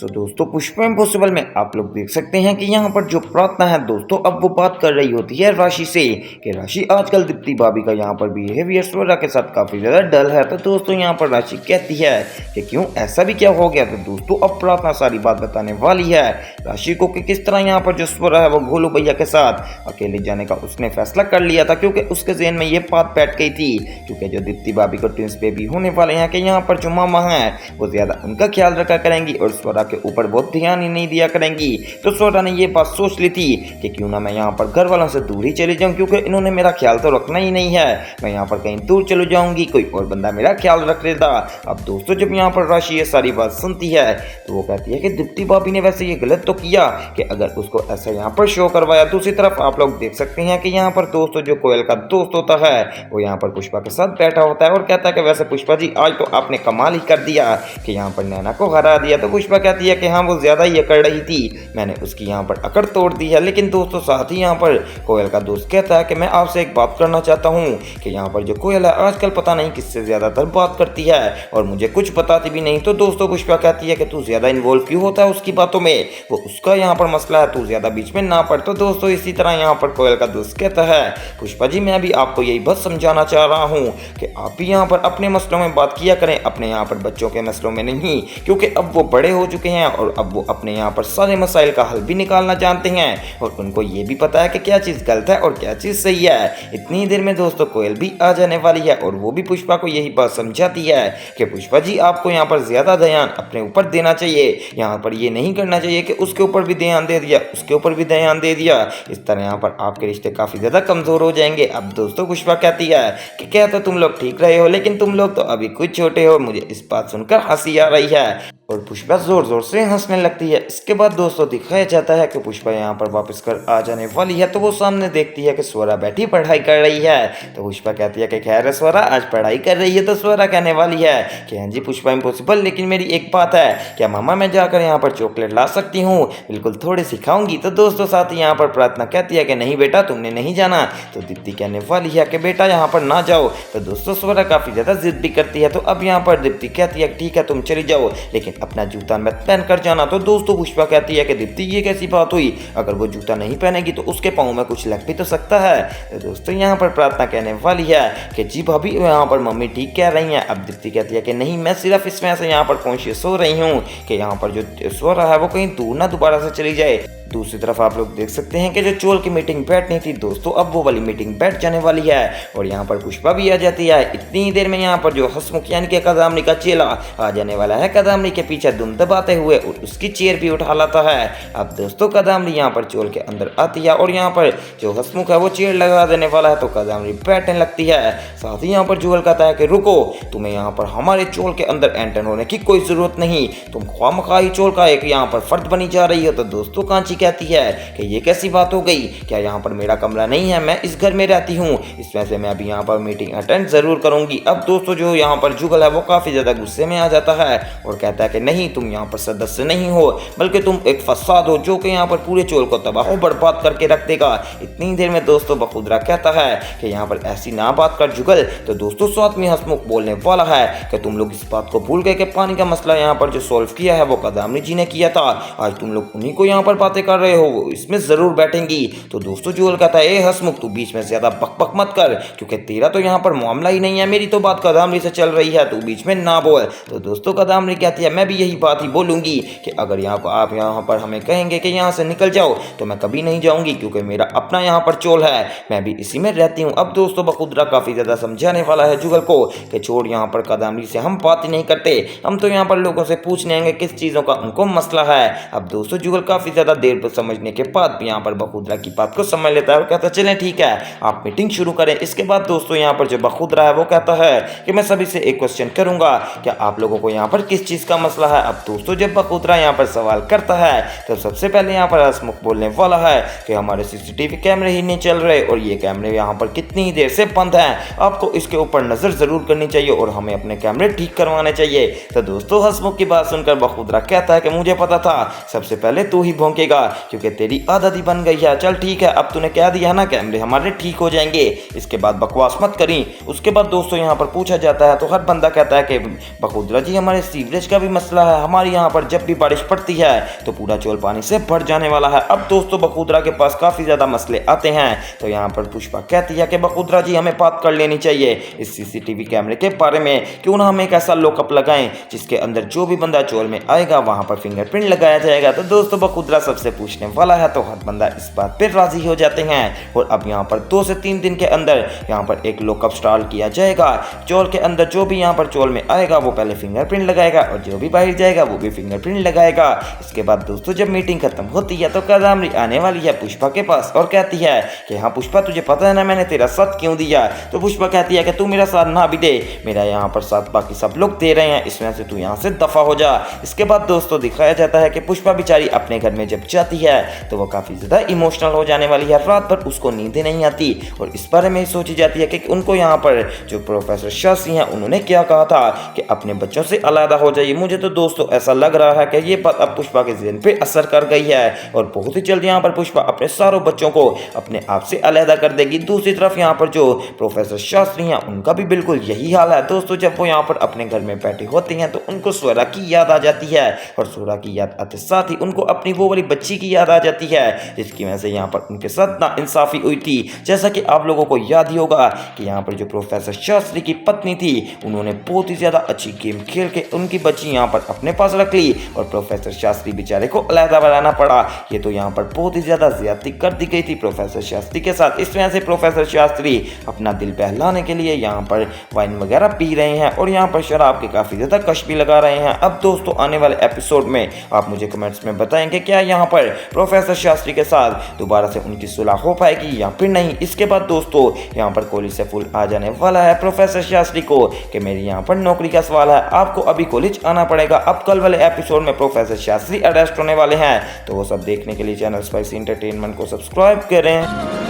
दोस्तों पुष्पा इम्पॉसिबल में आप लोग देख सकते हैं कि यहाँ पर जो प्रार्थना है दोस्तों अब वो बात कर रही होती है राशि से कि राशि आजकल दीप्ति भाभी का यहाँ पर बिहेवियर स्वरा के साथ काफी ज्यादा डल है। तो दोस्तों यहाँ पर राशि कहती है कि क्यों ऐसा भी क्या हो गया। तो दोस्तों अब प्रार्थना सारी बात बताने वाली है राशि को कि किस तरह यहाँ पर जो स्वरा है वो भोलू भैया के साथ अकेले जाने का उसने फैसला कर लिया था, क्योंकि उसके जहन में ये बात बैठ गई थी क्योंकि जो दीप्ति भाभी को ट्विंस बेबी होने वाले हैं कि यहाँ पर जो मामा है वो ज्यादा उनका ख्याल रखा करेंगी और स्वरा के ऊपर बहुत ध्यान ही नहीं दिया करेंगी। तो स्वरा ने ये बात सोच ली थी कि क्यों ना मैं यहाँ पर घर वालों से दूर ही चली जाऊँ, क्योंकि इन्होंने मेरा ख्याल तो रखना ही नहीं है। मैं यहाँ पर कहीं दूर चली जाऊंगी, कोई और बंदा मेरा ख्याल रख लेगा। अब दोस्तों जब यहाँ पर राशि ये सारी बात सुनती है तो वो कहती है कि दीप्ति भाभी ने वैसे ये गलत तो किया कि अगर उसको ऐसा यहाँ पर शो करवाया। दूसरी तरफ आप लोग देख सकते हैं कि यहाँ पर दोस्तों जो कोयल का दोस्त होता है वो यहाँ पर पुष्पा के साथ बैठा होता है और कहता है कि वैसे पुष्पा जी आज तो आपने कमाल ही कर दिया कि यहाँ पर नैना को हरा दिया। तो पुष्पा कहती है कि हाँ वो ज्यादा ही अकड़ रही थी, मैंने उसकी यहाँ पर अकड़ तोड़ दी है। लेकिन दोस्तों साथ ही यहाँ पर कोयल का दोस्त कहता है कि मैं आपसे एक बात करना चाहता हूँ कि यहाँ पर जो कोयल है आजकल पता नहीं किससे ज्यादातर बात करती है और मुझे कुछ बताती भी नहीं। तो दोस्तों पुष्पा कहती है कि तू ज्यादा इन्वॉल्व क्यों होता है उसकी बातों में, वो उसका यहाँ पर मसला है, तू ज्यादा बीच में ना पड़। तो दोस्तों इसी तरह यहाँ पर कोयल का दोस्त कहता है पुष्पा जी मैं भी आपको यही बात समझाना चाह रहा हूँ कि आप भी यहाँ पर अपने मसलों में बात किया करें, अपने यहाँ पर बच्चों के मसलों में नहीं, क्योंकि अब वो बड़े हो चुके हैं और अब वो अपने यहाँ पर सारे मसाइल का हल भी निकालना जानते हैं और उनको ये भी पता है कि क्या चीज़ गलत है और क्या चीज़ सही है। इतनी देर में दोस्तों कोयल भी आ जाने वाली है और वो भी पुष्पा को यही बात समझाती है कि पुष्पा जी आपको यहाँ पर ज़्यादा ध्यान अपने ऊपर देना चाहिए, यहाँ पर ये नहीं करना चाहिए कि उसके ऊपर भी ध्यान दे दिया उसके ऊपर भी ध्यान दे दिया, इस तरह यहाँ पर आपके रिश्ते काफ़ी ज़्यादा कमज़ोर हो जाएंगे। अब दोस्तों पुष्पा कहती है कि क्या तो तुम लोग ठीक रहे हो लेकिन तुम लोग तो अभी कुछ छोटे हो। मुझे इस बात सुनकर हंसी आ रही है और पुष्पा जोर जोर से हंसने लगती है। इसके बाद दोस्तों दिखाया जाता है कि पुष्पा यहाँ पर वापस कर आ जाने वाली है तो वो सामने देखती है कि स्वरा बैठी पढ़ाई कर रही है। तो पुष्पा कहती है कि खैर है स्वरा आज पढ़ाई कर रही है। तो स्वरा कहने वाली है कि हाँ जी पुष्पा इम्पॉसिबल, लेकिन मेरी एक बात है, क्या मामा मैं जाकर यहाँ पर चॉकलेट ला सकती हूँ? बिल्कुल थोड़ी सिखाऊंगी। तो दोस्तों साथ ही यहाँ पर प्रार्थना कहती है कि नहीं बेटा तुमने नहीं जाना। तो दीप्ति कहने वाली है कि बेटा यहाँ पर ना जाओ। तो दोस्तों स्वरा काफ़ी ज़्यादा जिद भी करती है। तो अब यहाँ पर दीप्ति कहती है ठीक है तुम चली जाओ लेकिन अपना जूता मत पहन कर जाना। तो दोस्तों पुष्पा कहती है कि दीप्ति ये कैसी बात हुई, अगर वो जूता नहीं पहनेगी तो उसके पाँव में कुछ लग भी तो सकता है। तो दोस्तों यहाँ पर प्रार्थना कहने वाली है कि जी भाभी यहाँ पर मम्मी ठीक कह रही हैं। अब दीप्ति कहती है कि नहीं मैं सिर्फ इसमें से यहाँ पर कॉन्शियस हो रही हूँ कि यहाँ पर जो स्वरा है वो कहीं दूर ना दोबारा से चली जाए। दूसरी तरफ आप लोग देख सकते हैं कि जो चोल की मीटिंग बैठनी थी दोस्तों अब वो वाली मीटिंग बैठ जाने वाली है और यहाँ पर पुष्पा भी आ जाती है। इतनी देर में यहाँ पर जो हसमुख यानी कि कदामनी का चेला आ जाने वाला है, कदामनी के पीछे दुम दबाते हुए और उसकी चेयर भी उठा लाता है। अब दोस्तों कदामनी यहाँ पर चोल के अंदर आती है और यहाँ पर जो हसमुख है वो चेयर लगा देने वाला है तो कदामनी बैठने लगती है। साथ ही यहाँ पर चोल कहता है कि रुको, तुम्हें यहाँ पर हमारे चोल के अंदर एंटर होने की कोई जरूरत नहीं, तुम ख्वामखाई चोल का एक यहाँ पर फर्द बनी जा रही हो। तो दोस्तों कांची कहती है कि ये कैसी बात हो गई, क्या यहाँ पर मेरा कमरा नहीं है, मैं इस घर में रहती हूँ, इस वजह से मैं अभी यहाँ पर मीटिंग अटेंड जरूर करूंगी। अब दोस्तों जो यहाँ पर जुगल है वो काफी ज्यादा गुस्से में आ जाता है और कहता है कि नहीं तुम यहाँ पर सदस्य नहीं हो बल्कि तुम एक फसाद हो जो कि यहाँ पर पूरे चोल को तबाह बर्बाद करके रख देगा। इतनी देर में दोस्तों बखुदरा कहता है कि यहाँ पर ऐसी ना बात कर जुगल। तो दोस्तों साथ में हसमुख बोलने वाला है कि तुम लोग इस बात को भूल गए कि पानी का मसला यहाँ पर जो सॉल्व किया है वो कदामनी जी ने किया था, आज तुम लोग उन्हीं को यहाँ पर बातें कर रहे हो, इसमें जरूर बैठेंगी। तो दोस्तों जुगल कहता है ए हसमुख तू बीच में ज्यादा बकबक मत कर, क्योंकि तेरा तो यहाँ पर मामला ही नहीं है, मेरी तो बात कदामनी से चल रही है, तू बीच में ना बोल। तो दोस्तों कदामनी कहती है मैं भी यही बात ही बोलूंगी कि अगर यहाँ पर आप यहाँ पर हमें कहेंगे कि यहाँ से निकल जाओ तो मैं कभी नहीं जाऊंगी, क्योंकि मेरा अपना यहाँ पर चोल है, मैं भी इसी में रहती हूँ। अब दोस्तों बखुदरा काफी ज्यादा समझाने वाला है जुगल को कि छोड़ यहाँ पर कदामनी से हम बात ही नहीं करते, हम तो यहाँ पर लोगों से पूछने आएंगे किस चीजों का उनको मसला है। अब दोस्तों जुगल काफी ज्यादा देर पर समझने के बाद यहाँ पर बखुदरा की बात को समझ लेता है और कहता है चलें ठीक है आप मीटिंग शुरू करें। इसके बाद दोस्तों यहाँ पर जो बखुदरा है वो कहता है कि मैं सभी से एक क्वेश्चन करूंगा, क्या आप लोगों को यहाँ पर किस चीज का मसला है। अब दोस्तों जब बखुदरा यहाँ पर सवाल करता है तो सबसे पहले यहाँ पर हसमुख बोलने वाला है कि हमारे सीसीटीवी कैमरे ही नहीं चल रहे और ये कैमरे यहाँ पर कितनी ही देर से बंद हैं, आपको इसके ऊपर नजर जरूर करनी चाहिए और हमें अपने कैमरे ठीक करवाने चाहिए। तो दोस्तों हसमुख की बात सुनकर बखुदरा कहता है कि मुझे पता था सबसे पहले तू ही भौंकेगा, क्योंकि तेरी आदत ही बन गई है। चल ठीक है, अब तूने कह दिया है ना कैमरे हमारे ठीक हो जाएंगे, इसके बाद बकवास मत करी। उसके बाद दोस्तों यहाँ पर पूछा जाता है तो हर बंदा कहता है कि बखुदरा जी हमारे सीवरेज का भी मसला है, हमारे यहाँ पर जब भी बारिश पड़ती है तो पूरा चोल पानी से भर जाने वाला है। अब दोस्तों बखुदरा के पास काफ़ी ज़्यादा मसले आते हैं तो यहाँ पर पुष्पा कहती है कि बखुदरा जी हमें बात कर लेनी चाहिए इस सीसीटीवी कैमरे के बारे में, क्यों ना हम एक ऐसा लॉकअप लगाएं जिसके अंदर जो भी बंदा चोल में आएगा वहाँ पर फिंगरप्रिंट लगाया जाएगा। तो दोस्तों बखुदरा सबसे पूछने वाला है तो हर बंदा इस बात पर राजी हो जाते हैं और अब यहाँ पर 2 से 3 दिन के अंदर यहाँ पर एक लॉकअप इंस्टॉल किया जाएगा। चोल के अंदर जो भी यहाँ पर चोल में आएगा वो पहले फिंगरप्रिंट लगाएगा और जो भी बाहर जाएगा वो भी फिंगरप्रिंट लगाएगा। इसके बाद दोस्तों जब मीटिंग खत्म होती है तो कादम्बरी आने वाली है पुष्पा के पास और कहती है कि हाँ पुष्पा तुझे पता है ना मैंने तेरा साथ क्यों दिया। तो पुष्पा कहती है कि तू मेरा साथ ना भी दे, मेरा यहाँ पर साथ बाकी सब लोग दे रहे हैं, इस वजह से तू यहाँ से दफा हो जा। इसके बाद दोस्तों दिखाया जाता है कि पुष्पा बेचारी अपने घर में जब जाती है तो वो काफ़ी ज़्यादा इमोशनल हो जाने वाली है, रात भर उसको नींद नहीं आती और इस बारे में सोची जाती है कि उनको यहाँ पर जो प्रोफेसर शास्त्री हैं उन्होंने क्या कहा था कि अपने बच्चों से अलग हो जाइए। मुझे तो दोस्तों ऐसा लग रहा है कि ये बात अब पुष्पा के ज़हन पे असर कर गई है और बहुत ही जल्द यहाँ पर पुष्पा अपने सारों बच्चों को अपने आप से अलग कर देगी। दूसरी तरफ यहाँ पर जो प्रोफेसर शास्त्री हैं उनका भी बिल्कुल यही हाल है। दोस्तों जब वो यहाँ पर अपने घर में बैठे होते हैं तो उनको स्वरा की याद आ जाती है और स्वरा की याद आते साथ ही उनको अपनी वो वाली बच्ची की याद आ जाती है जिसकी वजह से यहाँ पर उनके साथ नाइंसाफी हुई थी। जैसा कि आप लोगों को याद ही होगा कि यहाँ पर जो प्रोफेसर शास्त्री की पत्नी थी उन्होंने बहुत ही ज़्यादा अच्छी गेम खेल के उनकी बच्ची यहाँ पर अपने पास रख ली और प्रोफेसर शास्त्री बेचारे को अलहदा बनाना पड़ा। ये तो यहाँ पर बहुत ही ज़्यादा ज्यादती कर दी गई थी प्रोफेसर शास्त्री के साथ। इस वजह से प्रोफेसर शास्त्री अपना दिल बहलाने के लिए यहाँ पर वाइन वगैरह पी रहे हैं और यहाँ पर शराब के काफ़ी ज़्यादा कश भी लगा रहे हैं। अब दोस्तों आने वाले एपिसोड में आप मुझे कमेंट्स में बताएंगे क्या यहाँ पर प्रोफेसर शास्त्री के साथ दोबारा से उनकी सुलह हो पाएगी या फिर नहीं। इसके बाद दोस्तों यहाँ पर कॉलेज से फुल आ जाने वाला है प्रोफेसर शास्त्री को कि मेरी यहाँ पर नौकरी का सवाल है, आपको अभी कॉलेज आना पड़ेगा। अब कल वाले एपिसोड में प्रोफेसर शास्त्री अरेस्ट होने वाले हैं तो वो सब देखने के लिए चैनल स्पाइसी एंटरटेनमेंट को सब्सक्राइब करें।